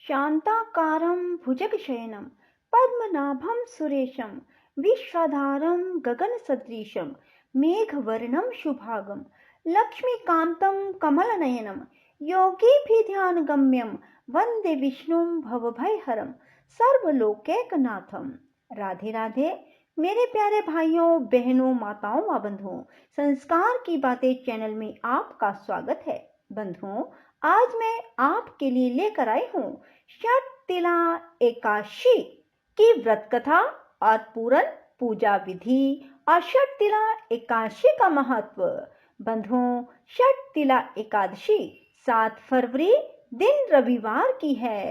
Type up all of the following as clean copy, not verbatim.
शान्ताकारं भुजगशयनं पद्मनाभं सुरेशं विश्वाधारं गगनसदृशं मेघवर्णं शुभांगं लक्ष्मीकान्तं कमलनयनं योगिभिर्ध्यानगम्यं वन्दे विष्णुं भवभयहरं सर्वलोकैकनाथं। राधे राधे मेरे प्यारे भाइयों बहनों माताओं व बंधुओं, संस्कार की बातें चैनल में आपका स्वागत है। बंधुओं, आज मैं आपके लिए लेकर आई हूँ षटतिला एकादशी की व्रत कथा और पूरन पूजा विधि और षटतिला एकादशी का महत्व। बंधुओं, षटतिला एकादशी 7 फरवरी दिन रविवार की है।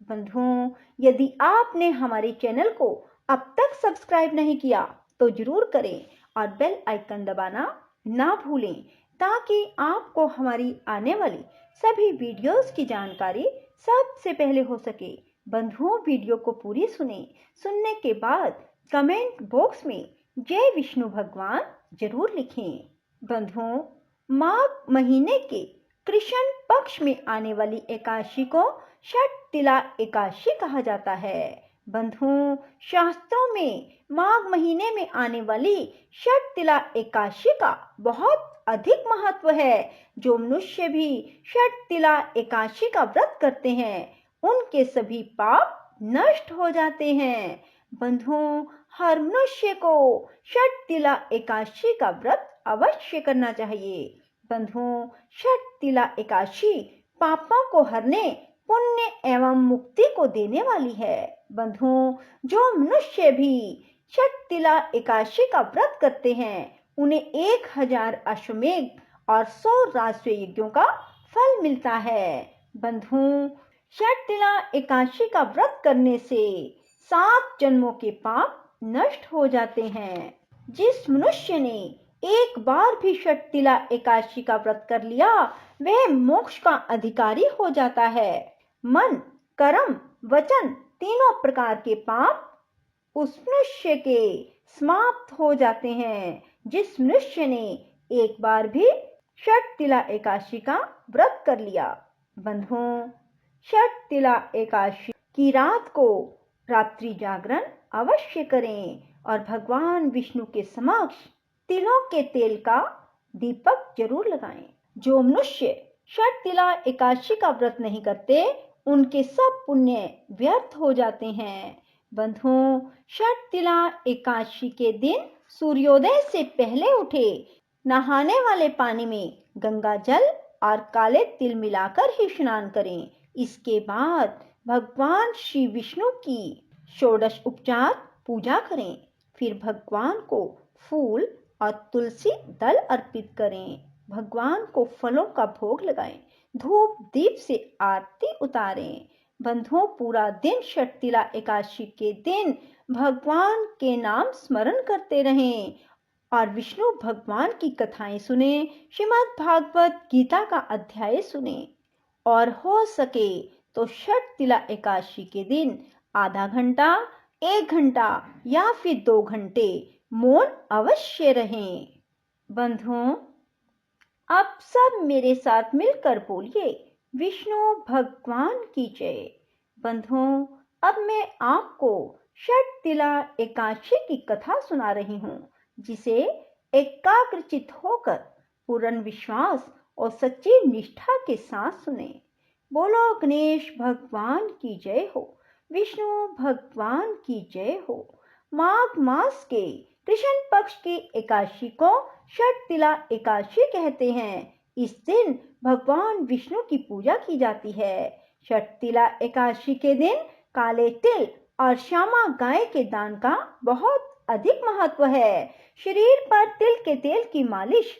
बंधुओं, यदि आपने हमारे चैनल को अब तक सब्सक्राइब नहीं किया तो जरूर करें और बेल आइकन दबाना ना भूलें ताकि आपको हमारी आने वाली सभी वीडियोस की जानकारी सबसे पहले हो सके। बंधुओं, वीडियो को पूरी सुनने के बाद कमेंट बॉक्स में जय विष्णु भगवान जरूर लिखें। बंधुओं, माघ महीने के कृष्ण पक्ष में आने वाली एकादशी को षटतिला एकादशी कहा जाता है। बंधुओं, शास्त्रों में माघ महीने में आने वाली षटतिला एकादशी का बहुत अधिक महत्व है। जो मनुष्य भी षटतिला एकादशी का व्रत करते हैं उनके सभी पाप नष्ट हो जाते हैं। बंधुओं, हर मनुष्य को षटतिला एकादशी का व्रत अवश्य करना चाहिए। बंधुओं, षटतिला एकादशी पापों को हरने, पुण्य एवं मुक्ति को देने वाली है। बंधुओं, जो मनुष्य भी षटतिला एकादशी का व्रत करते हैं उन्हें 1000 अश्वमेध और 100 राजस्व यज्ञों का फल मिलता है। बंधुओं, षटतिला एकादशी का व्रत करने से 7 जन्मों के पाप नष्ट हो जाते हैं। जिस मनुष्य ने एक बार भी षटतिला एकादशी का व्रत कर लिया वह मोक्ष का अधिकारी हो जाता है। मन, कर्म, वचन तीनों प्रकार के पाप उस मनुष्य के समाप्त हो जाते हैं। जिस मनुष्य ने एक बार भी षटतिला एकादशी का व्रत कर लिया। बंधुओं, षटतिला एकादशी की रात को रात्रि जागरण अवश्य करें और भगवान विष्णु के समक्ष तिलों के तेल का दीपक जरूर लगाएं। जो मनुष्य षटतिला एकादशी का व्रत नहीं करते उनके सब पुण्य व्यर्थ हो जाते हैं। बंधुओं, षटतिला एकादशी के दिन सूर्योदय से पहले उठे नहाने वाले पानी में गंगा जल और काले तिल मिलाकर ही स्नान करें। इसके बाद भगवान श्री विष्णु की षोडश उपचार पूजा करें। फिर भगवान को फूल और तुलसी दल अर्पित करें। भगवान को फलों का भोग लगाएं, धूप दीप से आरती उतारें। बंधुओं, पूरा दिन षटतिला एकादशी के दिन भगवान के नाम स्मरण करते रहें और विष्णु भगवान की कथाएं सुने, श्रीमद् भागवत गीता का अध्याय सुने और हो सके तो षटतिला एकादशी के दिन आधा घंटा, 1 घंटा या फिर 2 घंटे मौन अवश्य रहें। बंधुओं, अब सब मेरे साथ मिलकर बोलिए विष्णु भगवान की जय। बंधुओं, अब मैं आपको षटतिला एकादशी की कथा सुना रही हूँ जिसे एकाग्रचित होकर पूर्ण विश्वास और सच्ची निष्ठा के साथ सुने। बोलो गणेश भगवान की जय हो, विष्णु भगवान की जय हो। माघ मास के कृष्ण पक्ष की एकादशी को षटतिला एकादशी कहते हैं। इस दिन भगवान विष्णु की पूजा की जाती है। षटतिला एकादशी के दिन काले तिल और श्यामा गाय के दान का बहुत अधिक महत्व है। शरीर पर तिल के तेल की मालिश,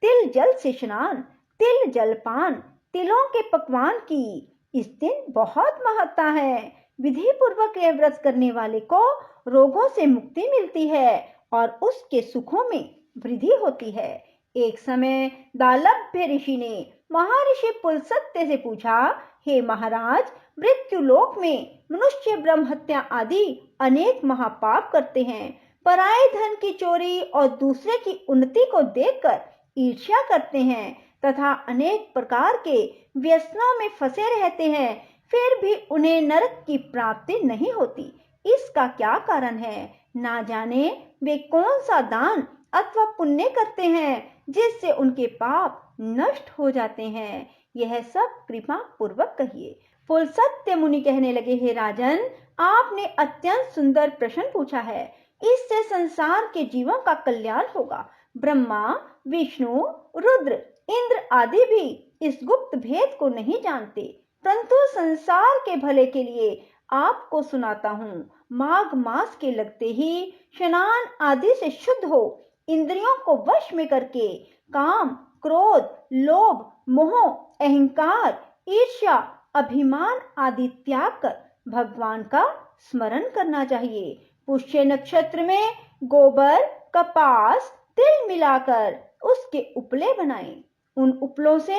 तिल जल से स्नान, तिल जलपान, तिलों के पकवान की इस दिन बहुत महत्ता है। विधि पूर्वक यह व्रत करने वाले को रोगों से मुक्ति मिलती है और उसके सुखों में वृद्धि होती है। एक समय दालभ्य ऋषि ने महर्षि पुलस्त्य से पूछा, हे महाराज, मृत्युलोक में मनुष्य ब्रह्म हत्या आदि अनेक महापाप करते हैं, पराये धन की चोरी और दूसरे की उन्नति को देखकर ईर्ष्या करते हैं तथा अनेक प्रकार के व्यसनों में फंसे रहते हैं। फिर भी उन्हें नरक की प्राप्ति नहीं होती। इसका क्या कारण है? ना जाने वे कौन सा दान अथवा पुण्य करते हैं जिससे उनके पाप नष्ट हो जाते हैं। यह सब कृपा पूर्वक कहिए। पुलस्त्य मुनि कहने लगे, हे राजन, आपने अत्यंत सुंदर प्रश्न पूछा है। इससे संसार के जीवों का कल्याण होगा। ब्रह्मा, विष्णु, रुद्र, इंद्र आदि भी इस गुप्त भेद को नहीं जानते, परंतु संसार के भले के लिए आपको सुनाता हूँ। माघ मास के लगते ही स्नान आदि से शुद्ध हो, इंद्रियों को वश में करके काम, क्रोध, लोभ, मोह, अहंकार, ईर्ष्या, अभिमान आदि त्याग कर भगवान का स्मरण करना चाहिए। पुष्य नक्षत्र में गोबर, कपास, तिल मिलाकर उसके उपले बनाएं। उन उपलों से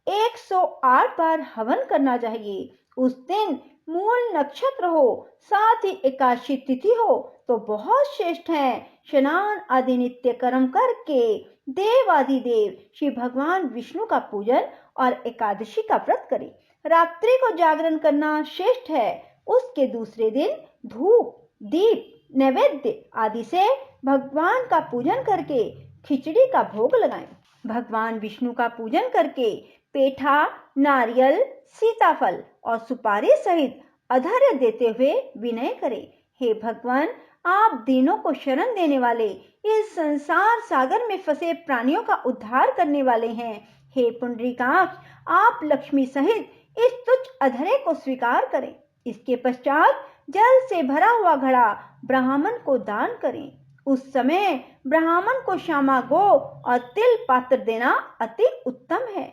108 बार हवन करना चाहिए। उस दिन मूल नक्षत्र हो, साथ ही एकादशी तिथि हो तो बहुत श्रेष्ठ है। स्नान आदि नित्य कर्म करके देवादिदेव श्री भगवान विष्णु का पूजन और एकादशी का व्रत करें। रात्रि को जागरण करना श्रेष्ठ है। उसके दूसरे दिन धूप, दीप, नैवेद्य आदि से भगवान का पूजन करके खिचड़ी का भोग लगाएं। भगवान विष्णु का पूजन करके पेठा, नारियल, सीताफल और सुपारी सहित अधर्य देते हुए विनय करें। हे भगवान, आप दीनों को शरण देने वाले, इस संसार सागर में फंसे प्राणियों का उद्धार करने वाले हैं। हे पुंडरीकाक्ष, आप लक्ष्मी सहित इस तुच्छ अधर्य को स्वीकार करें। इसके पश्चात जल से भरा हुआ घड़ा ब्राह्मण को दान करें। उस समय ब्राह्मण को श्यामा गो और तिल पात्र देना अति उत्तम है।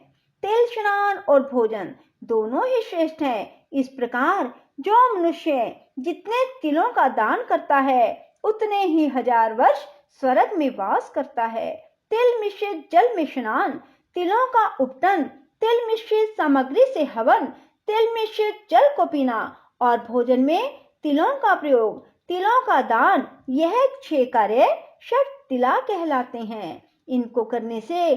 तिल स्नान और भोजन दोनों ही श्रेष्ठ हैं। इस प्रकार जो मनुष्य जितने तिलों का दान करता है उतने ही 1000 वर्ष स्वर्ग में वास करता है। तिल मिश्रित जल में स्नान, तिलों का उपटन, तिल मिश्रित सामग्री से हवन, तिल मिश्रित जल को पीना और भोजन में तिलों का प्रयोग, तिलों का दान, यह 6 कार्य षट तिला कहलाते हैं। इनको करने से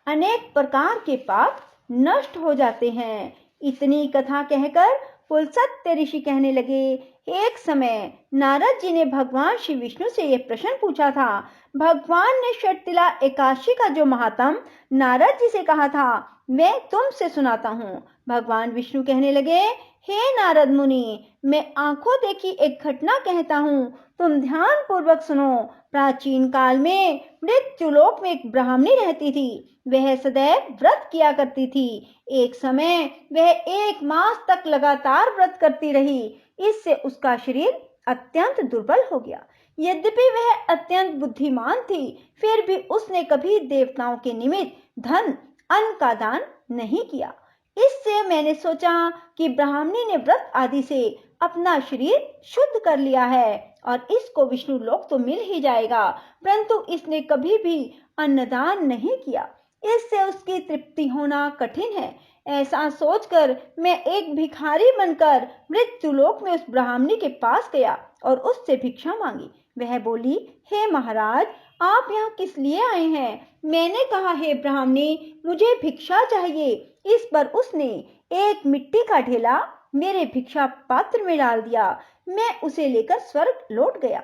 अनेक प्रकार के पाप नष्ट हो जाते हैं। इतनी कथा कहकर पुलस्त्य ऋषि कहने लगे, एक समय नारद जी ने भगवान श्री विष्णु से यह प्रश्न पूछा था। भगवान ने षटतिला एकादशी का जो महात्म नारद जी से कहा था, मैं तुमसे सुनाता हूँ। भगवान विष्णु कहने लगे, हे नारद मुनि, मैं आंखों देखी एक घटना कहता हूँ, तुम ध्यान पूर्वक सुनो। प्राचीन काल में मृत्युलोक में एक ब्राह्मणी रहती थी। वह सदैव व्रत किया करती थी। एक समय वह 1 मास तक लगातार व्रत करती रही। इससे उसका शरीर अत्यंत दुर्बल हो गया। यद्यपि वह अत्यंत बुद्धिमान थी, फिर भी उसने कभी देवताओं के निमित्त धन, अन्न का दान नहीं किया। इससे मैंने सोचा कि ब्राह्मणी ने व्रत आदि से अपना शरीर शुद्ध कर लिया है और इसको विष्णु लोक तो मिल ही जाएगा, परंतु इसने कभी भी अन्नदान नहीं किया। इससे उसकी तृप्ति होना कठिन है। ऐसा सोचकर मैं एक भिखारी बनकर मृत्युलोक में उस ब्राह्मणी के पास गया और उससे भिक्षा मांगी। वह बोली, हे महाराज, आप यहाँ किस लिए आए हैं? मैंने कहा, हे ब्राह्मणी, मुझे भिक्षा चाहिए। इस पर उसने एक मिट्टी का ढेला मेरे भिक्षा पात्र में डाल दिया। मैं उसे लेकर स्वर्ग लौट गया।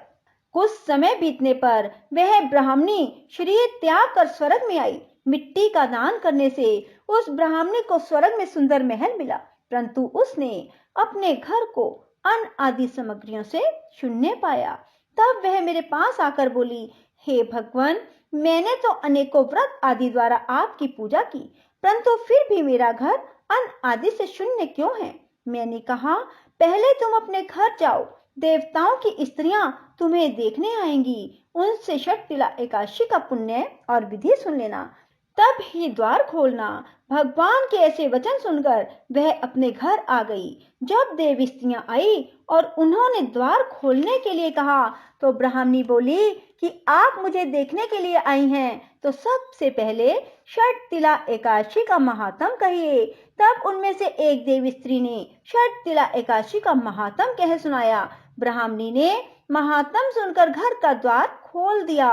कुछ समय बीतने पर वह ब्राह्मणी शरीर त्याग कर स्वर्ग में आई। मिट्टी का दान करने से उस ब्राह्मणी को स्वर्ग में सुंदर महल मिला, परंतु उसने अपने घर को अन्न आदि सामग्रियों से शून्य पाया। तब वह मेरे पास आकर बोली, हे भगवान, मैंने तो अनेकों व्रत आदि द्वारा आपकी पूजा की, परंतु फिर भी मेरा घर अन्न आदि से शून्य क्यों है? मैंने कहा, पहले तुम अपने घर जाओ, देवताओं की स्त्रियां तुम्हें देखने आएंगी। उनसे षटतिला एकादशी का पुण्य और विधि सुन लेना, तब ही द्वार खोलना। भगवान के ऐसे वचन सुनकर वह अपने घर आ गई। जब देव स्त्रियां आई और उन्होंने द्वार खोलने के लिए कहा तो ब्राह्मणी बोली कि आप मुझे देखने के लिए आई हैं, तो सबसे पहले षटतिला एकादशी का महात्म कहिए। तब उनमें से एक देव स्त्री ने षटतिला एकादशी का महात्म कह सुनाया। ब्राह्मणी ने महात्म सुनकर घर का द्वार खोल दिया।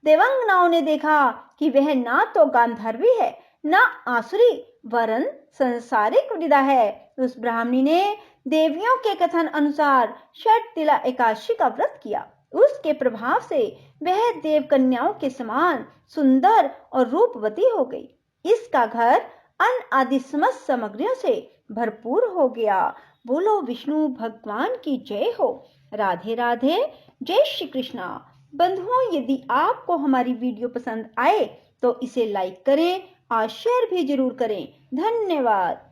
देवांगनाओं ने देखा कि वह ना तो गांधर्वी है, ना आसुरी, वरन संसारिक वृद्धा है। उस ब्राह्मणी ने देवियों के कथन अनुसार षट तिला एकादशी का व्रत किया। उसके प्रभाव से वह देव कन्याओं के समान सुंदर और रूपवती हो गई। इसका घर अन्न आदि समस्त सामग्रियों से भरपूर हो गया। बोलो विष्णु भगवान की जय हो। राधे राधे, जय श्री कृष्णा। बंधुओं, यदि आपको हमारी वीडियो पसंद आए तो इसे लाइक करें और शेयर भी जरूर करें। धन्यवाद।